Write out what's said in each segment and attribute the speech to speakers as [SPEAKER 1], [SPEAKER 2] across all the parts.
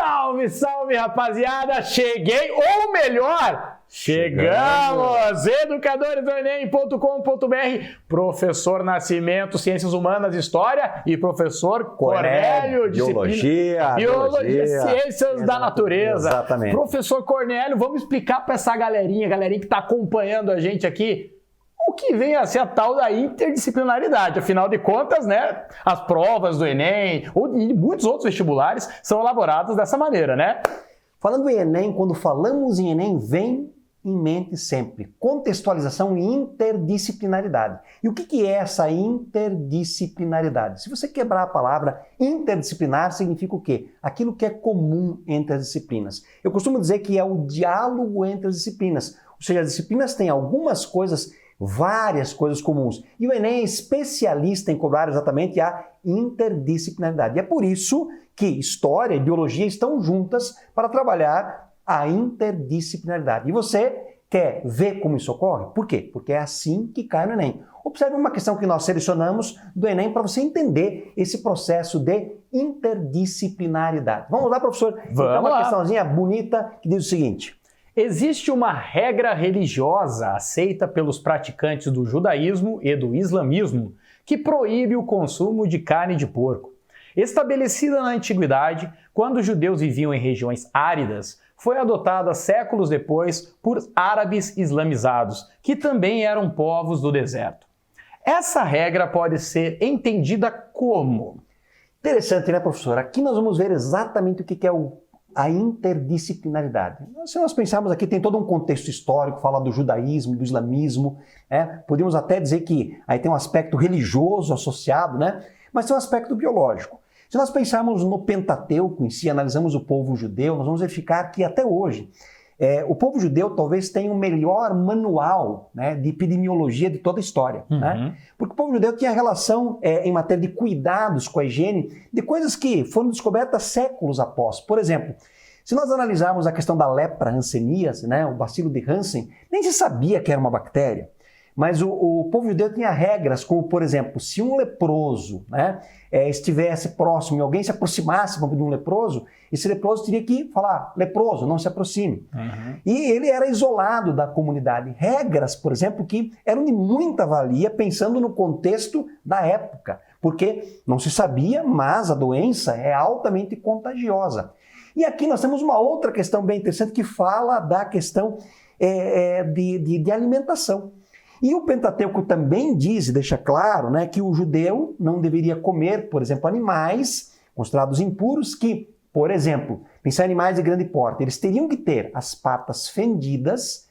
[SPEAKER 1] Salve, salve, rapaziada! Cheguei, ou melhor, chegamos! Educadoresdoenem.com.br, professor Nascimento, Ciências Humanas, História, e professor Cornélio,
[SPEAKER 2] Biologia,
[SPEAKER 1] Ciências da Natureza.
[SPEAKER 2] Exatamente.
[SPEAKER 1] Professor Cornélio, vamos explicar para essa galerinha que está acompanhando a gente aqui, o que vem a ser a tal da interdisciplinaridade. Afinal de contas, né, as provas do Enem e muitos outros vestibulares são elaborados dessa maneira, né?
[SPEAKER 2] Falando em Enem, quando falamos em Enem, vem em mente sempre contextualização e interdisciplinaridade. E o que é essa interdisciplinaridade? Se você quebrar a palavra interdisciplinar, significa o quê? Aquilo que é comum entre as disciplinas. Eu costumo dizer que é o diálogo entre as disciplinas. Ou seja, as disciplinas têm algumas coisas, várias coisas comuns. E o Enem é especialista em cobrar exatamente a interdisciplinaridade. E é por isso que História e Biologia estão juntas para trabalhar a interdisciplinaridade. E você quer ver como isso ocorre? Por quê? Porque é assim que cai no Enem. Observe uma questão que nós selecionamos do Enem para você entender esse processo de interdisciplinaridade. Vamos lá, professor?
[SPEAKER 1] Vamos
[SPEAKER 2] uma
[SPEAKER 1] lá.
[SPEAKER 2] questãozinha bonita que diz o seguinte:
[SPEAKER 1] existe uma regra religiosa aceita pelos praticantes do judaísmo e do islamismo que proíbe o consumo de carne de porco. Estabelecida na antiguidade, quando os judeus viviam em regiões áridas, foi adotada séculos depois por árabes islamizados, que também eram povos do deserto. Essa regra pode ser entendida como?
[SPEAKER 2] Interessante, né, professor? Aqui nós vamos ver exatamente o que é a interdisciplinaridade. Se nós pensarmos aqui, tem todo um contexto histórico, fala do judaísmo, do islamismo, podemos até dizer que aí tem um aspecto religioso associado, né? Mas tem um aspecto biológico. Se nós pensarmos no Pentateuco em si, analisamos o povo judeu, nós vamos verificar que até hoje o povo judeu talvez tenha o melhor manual, né, de epidemiologia de toda a história.
[SPEAKER 1] Uhum.
[SPEAKER 2] Né? Porque o povo judeu tinha relação em matéria de cuidados com a higiene de coisas que foram descobertas séculos após. Por exemplo, se nós analisarmos a questão da lepra hanseníase, né, o bacilo de Hansen, nem se sabia que era uma bactéria. Mas o povo judeu tinha regras, como, por exemplo, se um leproso, né, estivesse próximo e alguém se aproximasse de um leproso, esse leproso teria que falar: leproso, não se aproxime.
[SPEAKER 1] Uhum.
[SPEAKER 2] E ele era isolado da comunidade. Regras, por exemplo, que eram de muita valia, pensando no contexto da época, porque não se sabia, mas a doença é altamente contagiosa. E aqui nós temos uma outra questão bem interessante que fala da questão de alimentação. E o Pentateuco também diz, e deixa claro, né, que o judeu não deveria comer, por exemplo, animais considerados impuros que, por exemplo, pensar em animais de grande porte, eles teriam que ter as patas fendidas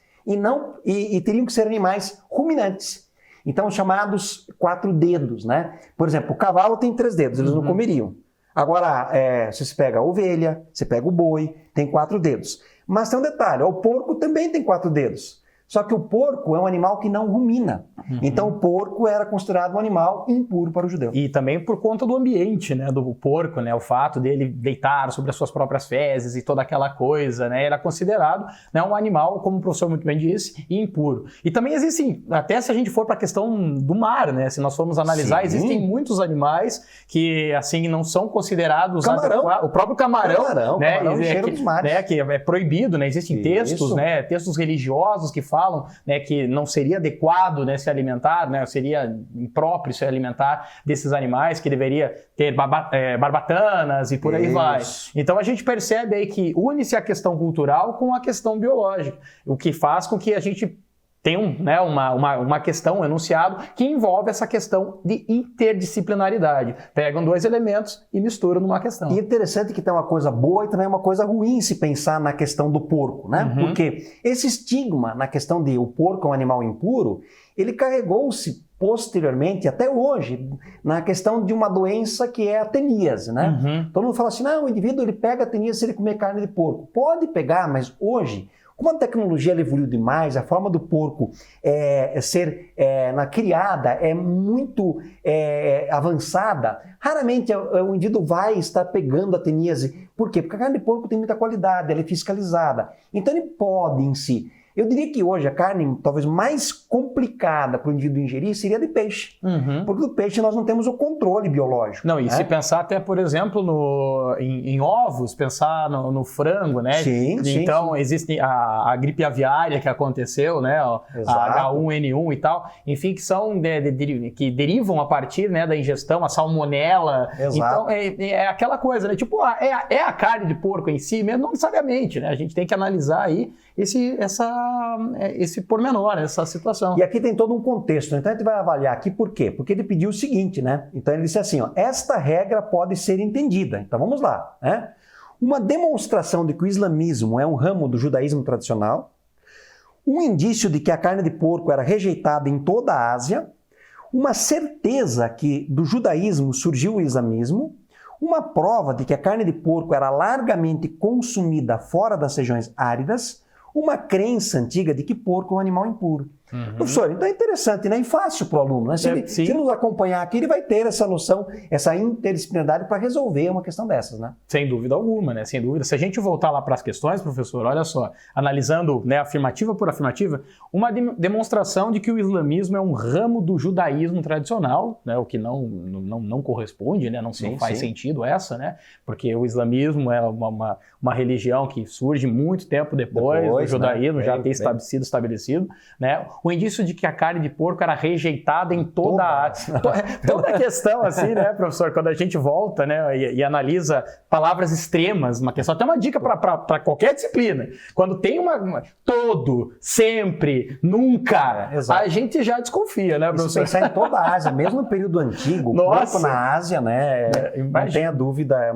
[SPEAKER 2] e teriam que ser animais ruminantes. Então, chamados 4 dedos, né? Por exemplo, o cavalo tem 3 dedos, eles não comeriam. Agora, você pega a ovelha, você pega o boi, tem 4 dedos. Mas tem um detalhe, o porco também tem 4 dedos. Só que o porco é um animal que não rumina. Uhum. Então o porco era considerado um animal impuro para o judeu.
[SPEAKER 1] E também por conta do ambiente, né, do porco, né, o fato dele deitar sobre as suas próprias fezes e toda aquela coisa, né, era considerado, né, um animal, como o professor muito bem disse, impuro. E também existem, até se a gente for para a questão do mar, né, se nós formos analisar,
[SPEAKER 2] Sim,
[SPEAKER 1] existem muitos animais que assim não são considerados
[SPEAKER 2] adequados.
[SPEAKER 1] O próprio camarão, né,
[SPEAKER 2] cheiro dos mares.
[SPEAKER 1] Né, que é proibido, né, existem textos, né, textos religiosos que falam, né, que não seria adequado, né, se alimentar, né, seria impróprio se alimentar desses animais, que deveria ter barbatanas e por aí vai. Então a gente percebe aí que une-se a questão cultural com a questão biológica, o que faz com que a gente tem uma questão, um enunciado que envolve essa questão de interdisciplinaridade. Pegam 2 elementos e misturam numa questão.
[SPEAKER 2] E é interessante que tem uma coisa boa e também uma coisa ruim se pensar na questão do porco, né?
[SPEAKER 1] Uhum.
[SPEAKER 2] Porque esse estigma na questão de o porco é um animal impuro, ele carregou-se posteriormente, até hoje, na questão de uma doença que é a teníase, né?
[SPEAKER 1] Uhum.
[SPEAKER 2] Todo mundo fala assim, não, o indivíduo ele pega a teníase se ele comer carne de porco. Pode pegar, mas hoje, como a tecnologia evoluiu demais, a forma do porco ser criada é muito avançada, raramente o indivíduo vai estar pegando a teníase. Por quê? Porque a carne de porco tem muita qualidade, ela é fiscalizada. Então ele pode em si Eu diria que hoje a carne talvez mais complicada para o indivíduo ingerir seria de peixe. Porque do peixe nós não temos o controle biológico.
[SPEAKER 1] Não, e se pensar até, por exemplo, em ovos, pensar no frango, né?
[SPEAKER 2] Sim,
[SPEAKER 1] então,
[SPEAKER 2] sim.
[SPEAKER 1] existe a gripe aviária que aconteceu, né? A H1N1 e tal, enfim, que são que derivam a partir, né, da ingestão, a salmonela.
[SPEAKER 2] Exato.
[SPEAKER 1] Então, é aquela coisa, né? Tipo, é a carne de porco em si mesmo? Não necessariamente, né? A gente tem que analisar aí esse pormenor, essa situação.
[SPEAKER 2] E aqui tem todo um contexto, né? Então a gente vai avaliar aqui por quê? Porque ele pediu o seguinte, né? Então ele disse assim, ó, esta regra pode ser entendida. Então vamos lá, né? Uma demonstração de que o islamismo é um ramo do judaísmo tradicional, um indício de que a carne de porco era rejeitada em toda a Ásia, uma certeza que do judaísmo surgiu o islamismo, uma prova de que a carne de porco era largamente consumida fora das regiões áridas, uma crença antiga de que porco é um animal impuro. Professor, então é interessante, né? E fácil para o aluno, né? Se ele nos acompanhar aqui, ele vai ter essa noção, essa interdisciplinaridade para resolver uma questão dessas, né?
[SPEAKER 1] Sem dúvida alguma, né? Sem dúvida. Se a gente voltar lá para as questões, professor, olha só, analisando, né, afirmativa por afirmativa, uma demonstração de que o islamismo é um ramo do judaísmo tradicional, né? O que não corresponde, né? Não faz sentido essa, né? Porque o islamismo é uma religião que surge muito tempo depois do judaísmo, né? Já ter sido estabelecido, né? O indício de que a carne de porco era rejeitada em toda a toda a questão, assim, né, professor? Quando a gente volta, né, e analisa palavras extremas, uma questão, até uma dica para qualquer disciplina. Quando tem todo, sempre, nunca, a gente já desconfia, né, professor?
[SPEAKER 2] Se pensar em toda a Ásia, mesmo no período antigo, o porco na Ásia, né, não tenha dúvida, é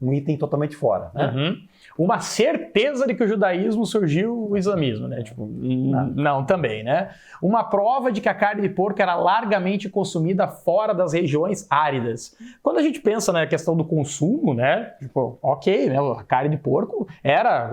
[SPEAKER 2] um item totalmente fora, né?
[SPEAKER 1] Uma certeza de que o judaísmo surgiu o islamismo, né? Tipo, não também, né? Uma prova de que a carne de porco era largamente consumida fora das regiões áridas. Quando a gente pensa na questão do consumo, né? Tipo, ok, né? A carne de porco era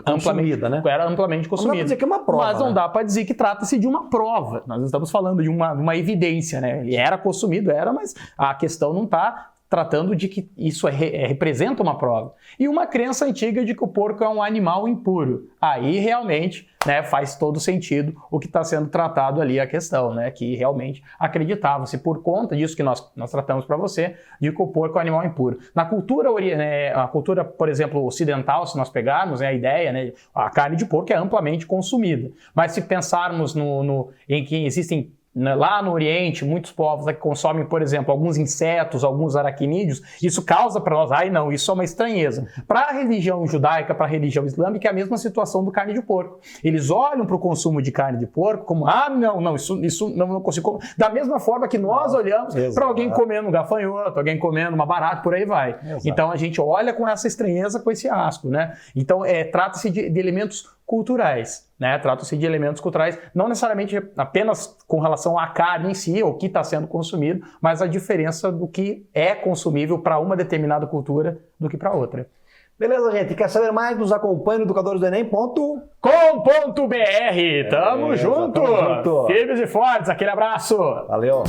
[SPEAKER 2] consumida, né?
[SPEAKER 1] Era amplamente consumida.
[SPEAKER 2] Não dá para dizer que é uma prova.
[SPEAKER 1] Mas não dá para dizer que trata-se de uma prova. Nós estamos falando de uma evidência, né? Ele era consumido, mas a questão não está tratando de que isso representa uma prova. E uma crença antiga de que o porco é um animal impuro. Aí realmente, né, faz todo sentido o que está sendo tratado ali, a questão, né, que realmente acreditava-se por conta disso que nós tratamos para você, de que o porco é um animal impuro. Na cultura, a cultura, por exemplo, ocidental, se nós pegarmos, né, a ideia, né, a carne de porco é amplamente consumida. Mas se pensarmos em que existem lá no Oriente, muitos povos que consomem, por exemplo, alguns insetos, alguns aracnídeos, isso causa para nós, isso é uma estranheza. Para a religião judaica, para a religião islâmica, é a mesma situação do carne de porco. Eles olham para o consumo de carne de porco como, isso não consigo comer. Da mesma forma que nós olhamos para alguém comendo um gafanhoto, alguém comendo uma barata, por aí vai. Exato. Então a gente olha com essa estranheza, com esse asco, né? Então trata-se de elementos culturais, né? Trata-se de elementos culturais, não necessariamente apenas com relação à carne em si, ou o que está sendo consumido, mas a diferença do que é consumível para uma determinada cultura do que para outra.
[SPEAKER 2] Beleza, gente? Quer saber mais? Nos acompanhe no educadoresdoenem.com.br.
[SPEAKER 1] Tamo junto! Firmes e fortes, aquele abraço!
[SPEAKER 2] Valeu!